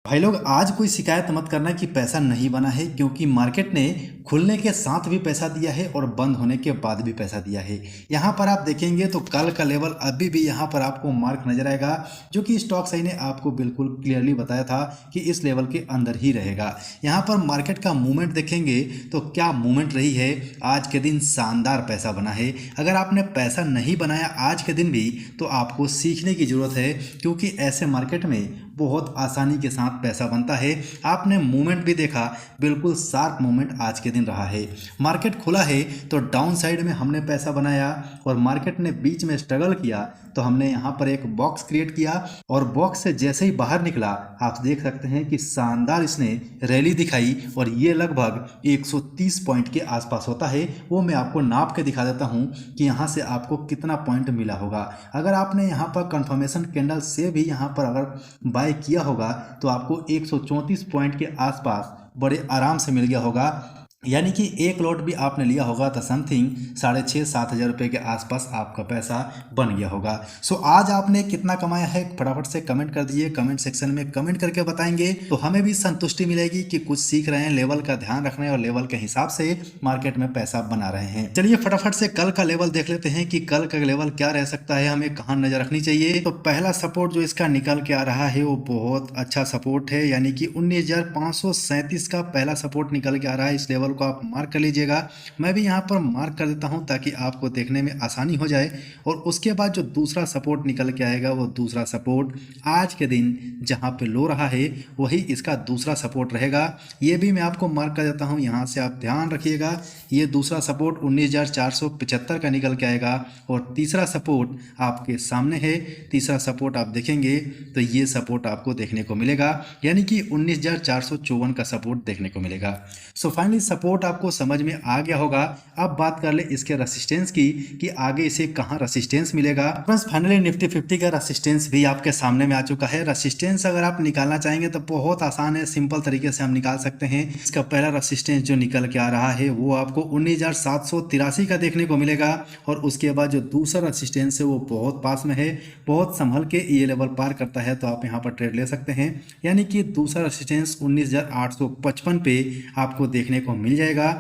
भाई लोग, आज कोई शिकायत मत करना कि पैसा नहीं बना है, क्योंकि मार्केट ने खुलने के साथ भी पैसा दिया है और बंद होने के बाद भी पैसा दिया है। यहाँ पर आप देखेंगे तो कल का लेवल अभी भी यहाँ पर आपको मार्क नजर आएगा, जो कि स्टॉक सही ने आपको बिल्कुल क्लियरली बताया था कि इस लेवल के अंदर ही रहेगा। यहाँ पर मार्केट का मूवमेंट देखेंगे तो क्या मूवमेंट रही है। आज के दिन शानदार पैसा बना है। अगर आपने पैसा नहीं बनाया आज के दिन भी तो आपको सीखने की जरूरत है, क्योंकि ऐसे मार्केट में बहुत आसानी के साथ पैसा बनता है। आपने मूवमेंट भी देखा, बिल्कुल शार्प मूवमेंट आज के दिन रहा है। मार्केट खुला है तो डाउन साइड में हमने पैसा बनाया और मार्केट ने बीच में स्ट्रगल किया तो हमने यहाँ पर एक बॉक्स क्रिएट किया और बॉक्स से जैसे ही बाहर निकला आप देख सकते हैं कि शानदार इसने रैली दिखाई और ये लगभग 130 पॉइंट के आसपास होता है। वो मैं आपको नाप के दिखा देता हूँ कि यहाँ से आपको कितना पॉइंट मिला होगा। अगर आपने यहाँ पर कंफर्मेशन कैंडल से भी यहाँ पर अगर बाय किया होगा तो आपको 134 पॉइंट के आसपास बड़े आराम से मिल गया होगा। यानी कि एक लॉट भी आपने लिया होगा तो समथिंग 6,500-7 हज़ार रुपये के आसपास आपका पैसा बन गया होगा। सो आज आपने कितना कमाया है फटाफट से कमेंट कर दीजिए। कमेंट सेक्शन में कमेंट करके बताएंगे तो हमें भी संतुष्टि मिलेगी कि कुछ सीख रहे हैं, लेवल का ध्यान रख रहे हैं और लेवल के हिसाब से मार्केट में पैसा बना रहे हैं। चलिए फटाफट से कल का लेवल देख लेते हैं कि कल का लेवल क्या रह सकता है, हमें कहाँ नजर रखनी चाहिए। तो पहला सपोर्ट जो इसका निकल के आ रहा है वो बहुत अच्छा सपोर्ट है, यानी कि 19,537 का पहला सपोर्ट निकल के आ रहा है। इस लेवल को आप मार्क कर लीजिएगा। मैं भी यहाँ पर मार्क कर देता हूँ ताकि आपको देखने में आसानी हो जाए। और उसके बाद जो दूसरा सपोर्ट निकल के आएगा वो दूसरा सपोर्ट आज के दिन जहाँ पे लो रहा है वही इसका दूसरा सपोर्ट रहेगा। ये भी मैं आपको मार्क कर देता हूँ, यहाँ से आप ध्यान रखिएगा। ये दूसरा सपोर्ट 19,475 का निकल के आएगा और तीसरा सपोर्ट आपके सामने है। तीसरा सपोर्ट आप देखेंगे तो ये सपोर्ट आपको देखने को मिलेगा, यानी कि 19,454 का सपोर्ट देखने को मिलेगा। सो फाइनली सपोर्ट आपको समझ में आ गया होगा। अब बात कर ले इसके रेसिस्टेंस की कि आगे इसे कहां रेसिस्टेंस मिलेगा। बस फाइनली निफ्टी 50 का रेसिस्टेंस भी आपके सामने में आ चुका है। रेसिस्टेंस अगर आप निकालना चाहेंगे तो बहुत आसान है, सिंपल तरीके से हम निकाल सकते हैं। इसका पहला रेसिस्टेंस जो निकल के आ रहा है वो आपको 19,783 का देखने को मिलेगा और उसके बाद जो दूसरा रेसिस्टेंस है वो बहुत पास में है। बहुत संभल के ये लेवल पार करता है तो आप यहाँ पर ट्रेड ले सकते हैं, यानी कि दूसरा रेसिस्टेंस 19,855 पे आपको देखने को मिल जाएगा।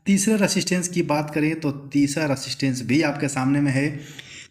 तीसरे रेसिस्टेंस की बात करें तो तीसरा रेसिस्टेंस भी आपके सामने में है।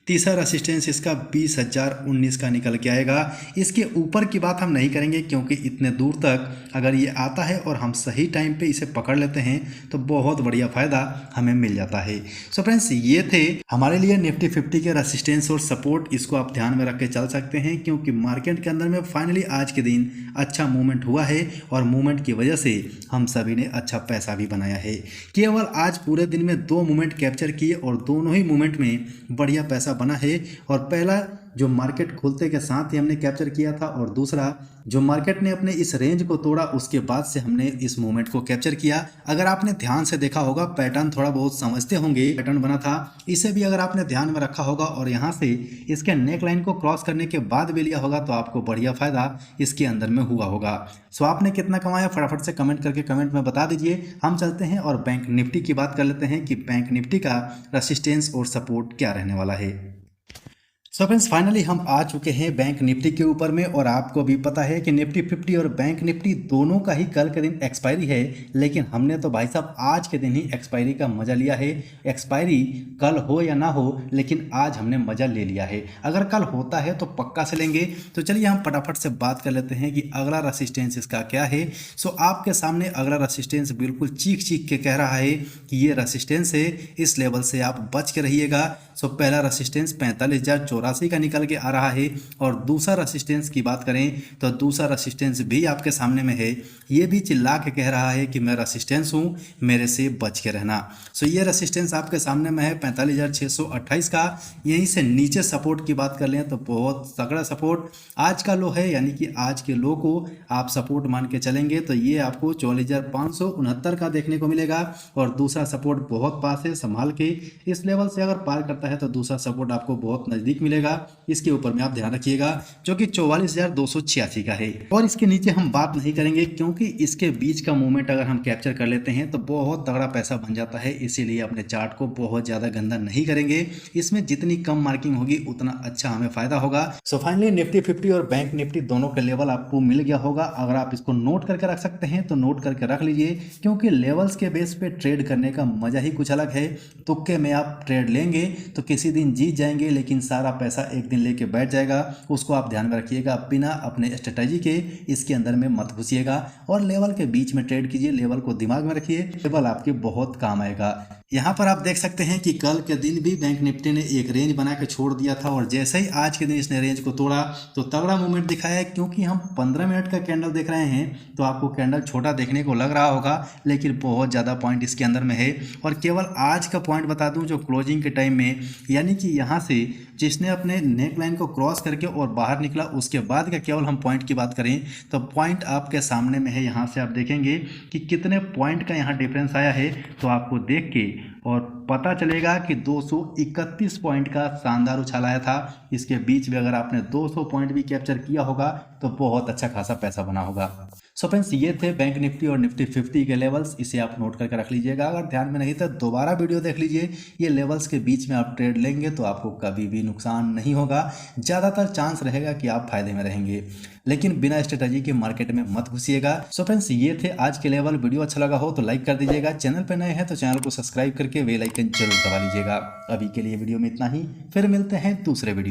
तीसरा रेसिस्टेंस इसका 20,019 का निकल के आएगा। इसके ऊपर की बात हम नहीं करेंगे क्योंकि इतने दूर तक अगर ये आता है और हम सही टाइम पे इसे पकड़ लेते हैं तो बहुत बढ़िया फ़ायदा हमें मिल जाता है। सो फ्रेंड्स, ये थे हमारे लिए निफ्टी 50 के रेसिस्टेंस और सपोर्ट। इसको आप ध्यान में रख के चल सकते हैं क्योंकि मार्केट के अंदर में फाइनली आज के दिन अच्छा मूवमेंट हुआ है और मूवमेंट की वजह से हम सभी ने अच्छा पैसा भी बनाया है। केवल आज पूरे दिन में 2 मूवमेंट कैप्चर किए और दोनों ही मूवमेंट में बढ़िया पैसा बना है। और पहला जो मार्केट खुलते के साथ ही हमने कैप्चर किया था और दूसरा जो मार्केट ने अपने इस रेंज को तोड़ा उसके बाद से हमने इस मूवमेंट को कैप्चर किया। अगर आपने ध्यान से देखा होगा, पैटर्न थोड़ा बहुत समझते होंगे, पैटर्न बना था, इसे भी अगर आपने ध्यान में रखा होगा और यहाँ से इसके नेक लाइन को क्रॉस करने के बाद भी लिया होगा तो आपको बढ़िया फायदा इसके अंदर में हुआ होगा। सो आपने कितना कमाया फटाफट से कमेंट करके कमेंट में बता दीजिए। हम चलते हैं और बैंक निफ्टी की बात कर लेते हैं कि बैंक निफ्टी का रेसिस्टेंस और सपोर्ट क्या रहने वाला है। सो फ्रेंड्स, फाइनली हम आ चुके हैं बैंक निफ्टी के ऊपर में और आपको भी पता है कि निफ्टी 50 और बैंक निफ्टी दोनों का ही कल के दिन एक्सपायरी है, लेकिन हमने तो भाई साहब आज के दिन ही एक्सपायरी का मजा लिया है। एक्सपायरी कल हो या ना हो, लेकिन आज हमने मजा ले लिया है। अगर कल होता है तो पक्का से लेंगे। तो चलिए हम फटाफट से बात कर लेते हैं कि अगला रेसिस्टेंस इसका क्या है। सो आपके सामने अगला रेसिस्टेंस बिल्कुल चीख चीख के कह रहा है कि ये रेसिस्टेंस है, इस लेवल से आप बच के रहिएगा। सो पहला रेसिस्टेंस 45,084 का निकल के आ रहा है और दूसरा रेसिस्टेंस की बात करें तो दूसरा रेसिस्टेंस भी आपके सामने में है। ये भी चिल्ला के कह रहा है कि मैं रेसिस्टेंस हूँ, मेरे से बच के रहना। सो ये रेसिस्टेंस आपके सामने में है 45,628 का। यहीं से नीचे सपोर्ट की बात कर लें तो बहुत तगड़ा सपोर्ट आज का लो है, यानी कि आज के लो को आप सपोर्ट मान के चलेंगे तो ये आपको 44,569 का देखने को मिलेगा और दूसरा सपोर्ट बहुत पास है। संभाल के इस लेवल से अगर पार करता है तो दूसरा सपोर्ट आपको बहुत नज़दीक मिलेगा। मिलेगा, इसके ऊपर में आप ध्यान रखिएगा, जो कि 44,286 का है। और इसके नीचे हम बात नहीं करेंगे क्योंकि इसके बीच का मूवमेंट अगर हम कैप्चर कर लेते हैं तो बहुत तगड़ा पैसा बन जाता है, इसीलिए अपने चार्ट को बहुत ज़्यादा गंदा नहीं करेंगे। इसमें जितनी कम मार्किंग होगी उतना अच्छा हमें फायदा होगा। सो फाइनली निफ्टी 50 और बैंक निफ्टी दोनों का लेवल आपको मिल गया होगा। अगर आप इसको नोट करके रख सकते हैं तो नोट करके रख लीजिए, क्योंकि लेवल्स के बेस पे ट्रेड करने का मजा ही कुछ अलग है। तुक्के में आप ट्रेड लेंगे तो किसी दिन जीत जाएंगे, लेकिन सारा पैसा एक दिन लेके बैठ जाएगा। उसको आप ध्यान में रखिएगा, बिना अपने स्ट्रेटजी के इसके अंदर में मत घुसिएगा और लेवल के बीच में ट्रेड कीजिए। लेवल को दिमाग में रखिए, लेवल आपके बहुत काम आएगा। यहाँ पर आप देख सकते हैं कि कल के दिन भी बैंक निफ्टी ने एक रेंज बना के छोड़ दिया था और जैसे ही आज के दिन इसने रेंज को तोड़ा तो तगड़ा मूवमेंट दिखाया है। क्योंकि हम 15 मिनट का कैंडल देख रहे हैं तो आपको कैंडल छोटा देखने को लग रहा होगा, लेकिन बहुत ज़्यादा पॉइंट इसके अंदर में है। और केवल आज का पॉइंट बता दूं, जो क्लोजिंग के टाइम में यानी कि यहाँ से जिसने अपने नेक लाइन को क्रॉस करके और बाहर निकला, उसके बाद का केवल हम पॉइंट की बात करें तो पॉइंट आपके सामने में है। यहाँ से आप देखेंगे कि कितने पॉइंट का यहाँ डिफरेंस आया है, तो आपको देख के और पता चलेगा कि 231 पॉइंट का शानदार उछाल आया था। इसके बीच में अगर आपने 200 पॉइंट भी कैप्चर किया होगा तो बहुत अच्छा खासा पैसा बना होगा। सो फ्रेंड्स, ये थे बैंक निफ्टी और निफ्टी 50 के लेवल्स, इसे आप नोट करके रख लीजिएगा। अगर ध्यान में नहीं था दोबारा वीडियो देख लीजिए। ये लेवल्स के बीच में आप ट्रेड लेंगे तो आपको कभी भी नुकसान नहीं होगा, ज़्यादातर चांस रहेगा कि आप फायदे में रहेंगे, लेकिन बिना स्ट्रेटजी के मार्केट में मत घुसिएगा। सो फ्रेंड्स, ये थे आज के लेवल। वीडियो अच्छा लगा हो तो लाइक कर दीजिएगा, चैनल पर नए हैं तो चैनल को सब्सक्राइब करके बेल आइकन जरूर दबा लीजिएगा। अभी के लिए वीडियो में इतना ही, फिर मिलते हैं दूसरे वीडियो।